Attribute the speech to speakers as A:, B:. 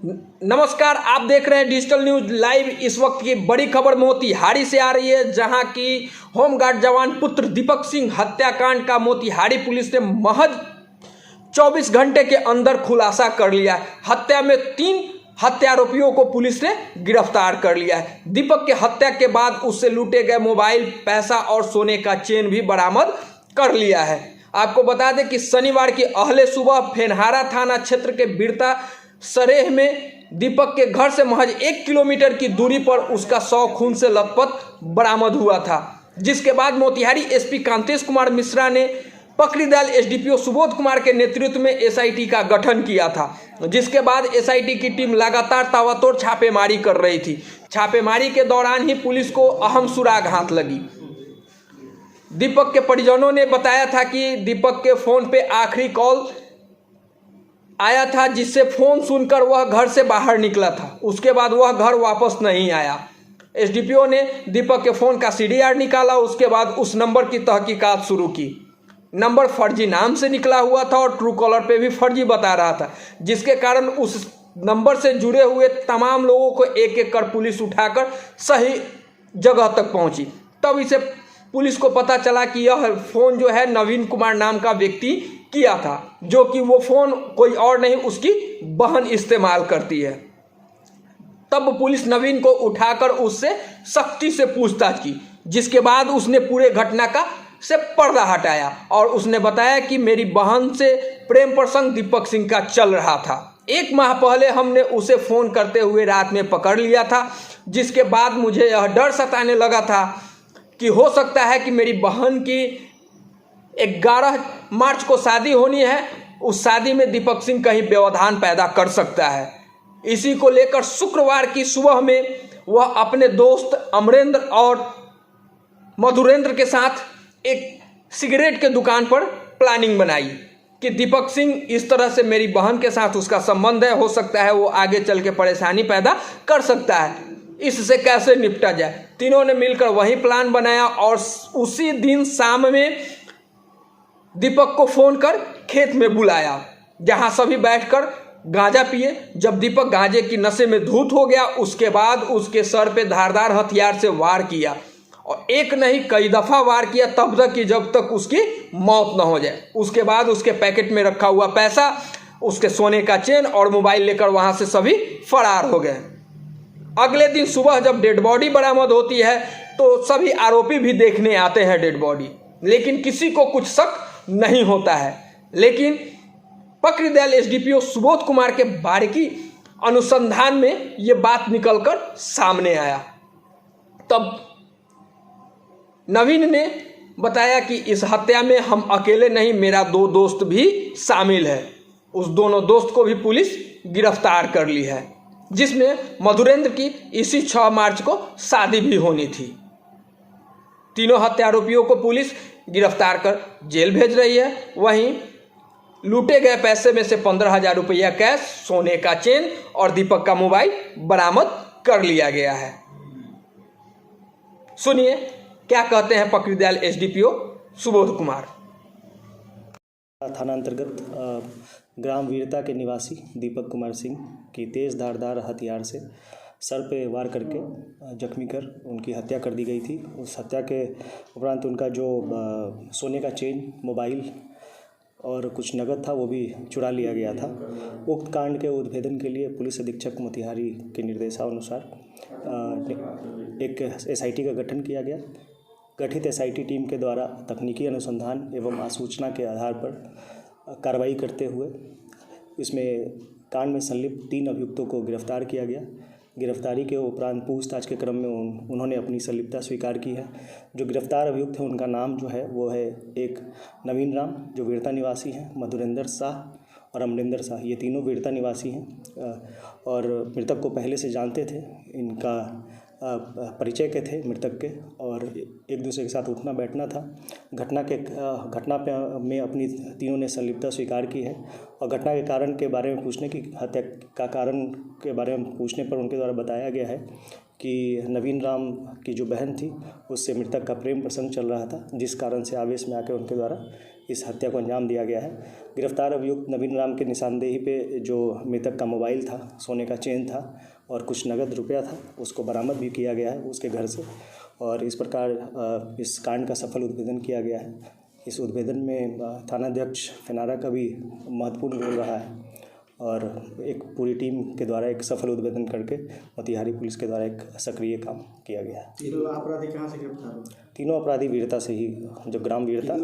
A: नमस्कार, आप देख रहे हैं डिजिटल न्यूज लाइव। इस वक्त की बड़ी खबर मोतिहारी से आ रही है, जहां की होमगार्ड जवान पुत्र दीपक सिंह हत्याकांड का मोतिहारी पुलिस ने महज 24 घंटे के अंदर खुलासा कर लिया है। हत्या में 3 हत्यारोपियों को पुलिस ने गिरफ्तार कर लिया है। दीपक के हत्या के बाद उससे लूटे गए मोबाइल, पैसा और सोने का चेन भी बरामद कर लिया है। आपको बता दें कि शनिवार की अहले सुबह फेनहारा थाना क्षेत्र के बिरता सरेह में दीपक के घर से महज 1 किलोमीटर की दूरी पर उसका शव खून से लथपथ बरामद हुआ था, जिसके बाद मोतिहारी एसपी कांतेश कुमार मिश्रा ने पकड़ीदल एसडीपीओ सुबोध कुमार के नेतृत्व में एसआईटी का गठन किया था, जिसके बाद एसआईटी की टीम लगातार ताबड़तोड़ छापेमारी कर रही थी। छापेमारी के दौरान ही पुलिस को अहम सुराग हाथ लगी। दीपक के परिजनों ने बताया था कि दीपक के फोन पे आखिरी कॉल आया था, जिससे फोन सुनकर वह घर से बाहर निकला था। उसके बाद वह घर वापस नहीं आया। एसडीपीओ ने दीपक के फोन का सीडीआर निकाला। उसके बाद उस नंबर की तहकीकात शुरू की। नंबर फर्जी नाम से निकला हुआ था और ट्रू कॉलर पे भी फर्जी बता रहा था, जिसके कारण उस नंबर से जुड़े हुए तमाम लोगों को एक एक कर पुलिस उठाकर सही जगह तक पहुंची। तब इसे पुलिस को पता चला कि यह फ़ोन जो है नवीन कुमार नाम का व्यक्ति किया था, जो कि वो फ़ोन कोई और नहीं उसकी बहन इस्तेमाल करती है। तब पुलिस नवीन को उठाकर उससे सख्ती से पूछताछ की, जिसके बाद उसने पूरे घटना का से पर्दा हटाया और उसने बताया कि मेरी बहन से प्रेम प्रसंग दीपक सिंह का चल रहा था। 1 माह पहले हमने उसे फ़ोन करते हुए रात में पकड़ लिया था, जिसके बाद मुझे यह डर सताने लगा था कि हो सकता है कि मेरी बहन की 11 मार्च को शादी होनी है। उस शादी में दीपक सिंह कहीं व्यवधान पैदा कर सकता है। इसी को लेकर शुक्रवार की सुबह में वह अपने दोस्त अमरेंद्र और मधुरेंद्र के साथ एक सिगरेट के दुकान पर प्लानिंग बनाई कि दीपक सिंह इस तरह से मेरी बहन के साथ उसका संबंध है, हो सकता है वो आगे चल के परेशानी पैदा कर सकता है, इससे कैसे निपटा जाए। तीनों ने मिलकर वही प्लान बनाया और उसी दिन शाम में दीपक को फ़ोन कर खेत में बुलाया, जहां सभी बैठकर गांजा पिए। जब दीपक गांजे की नशे में धुत हो गया, उसके बाद उसके सर पे धारदार हथियार से वार किया और एक नहीं कई दफ़ा वार किया, तब तक कि जब तक उसकी मौत न हो जाए। उसके बाद उसके पैकेट में रखा हुआ पैसा, उसके सोने का चेन और मोबाइल लेकर वहां से सभी फरार हो गए। अगले दिन सुबह जब डेड बॉडी बरामद होती है तो सभी आरोपी भी देखने आते हैं डेड बॉडी, लेकिन किसी को कुछ शक नहीं होता है। लेकिन पकड़ीदल एसडीपीओ सुबोध कुमार के बारीकी अनुसंधान में ये बात निकलकर सामने आया। तब नवीन ने बताया कि इस हत्या में हम अकेले नहीं, मेरा 2 दोस्त भी शामिल है। उस दोनों दोस्त को भी पुलिस गिरफ्तार कर ली है, जिसमें मधुरेंद्र की इसी 6 मार्च को शादी भी होनी थी। तीनों हत्यारोपियों को पुलिस गिरफ्तार कर जेल भेज रही है। वहीं लूटे गए पैसे में से 15,000 रुपया कैश, सोने का चेन और दीपक का मोबाइल बरामद कर लिया गया है। सुनिए क्या कहते हैं पकड़ीदल एसडीपीओ सुबोध कुमार।
B: थाना अंतर्गत ग्राम वीरता के निवासी दीपक कुमार सिंह की तेज़ धारदार हथियार से सर पे वार करके जख्मी कर उनकी हत्या कर दी गई थी। उस हत्या के उपरांत उनका जो सोने का चेन, मोबाइल और कुछ नकद था वो भी चुरा लिया गया था। उक्त कांड के उद्भेदन के लिए पुलिस अधीक्षक मोतिहारी के निर्देशानुसार एक एसआईटी का गठन किया गया। गठित एसआईटी टीम के द्वारा तकनीकी अनुसंधान एवं आसूचना के आधार पर कार्रवाई करते हुए इसमें कांड में संलिप्त 3 अभियुक्तों को गिरफ्तार किया गया। गिरफ्तारी के उपरांत पूछताछ के क्रम में उन्होंने अपनी संलिप्तता स्वीकार की है। जो गिरफ्तार अभियुक्त हैं उनका नाम जो है वो है एक नवीन राम जो वीरता निवासी हैं, मधुरेंद्र शाह और अमरेंद्र शाह, ये तीनों वीरता निवासी हैं और मृतक को पहले से जानते थे। इनका परिचय के थे मृतक के और एक दूसरे के साथ उठना बैठना था। घटना में अपनी तीनों ने संलिप्तता स्वीकार की है और घटना के कारण के बारे में पूछने की हत्या का कारण के बारे में पूछने पर उनके द्वारा बताया गया है कि नवीन राम की जो बहन थी उससे मृतक का प्रेम प्रसंग चल रहा था, जिस कारण से आवेश में आकर उनके द्वारा इस हत्या को अंजाम दिया गया है। गिरफ्तार अभियुक्त नवीन राम के निशानदेही पे जो मृतक का मोबाइल था, सोने का चेन था और कुछ नगद रुपया था, उसको बरामद भी किया गया है उसके घर से। और इस प्रकार इस कांड का सफल उद्भेदन किया गया है। इस उद्भेदन में थानाध्यक्ष फेनारा का भी महत्वपूर्ण रोल रहा है और एक पूरी टीम के द्वारा एक सफल उद्भेदन करके मोतिहारी पुलिस के द्वारा एक सक्रिय काम किया गया है।
C: तीनों अपराधी कहाँ से गिरफ्तार हुए?
B: तीनों अपराधी वीरता से ही, जो ग्राम वीरता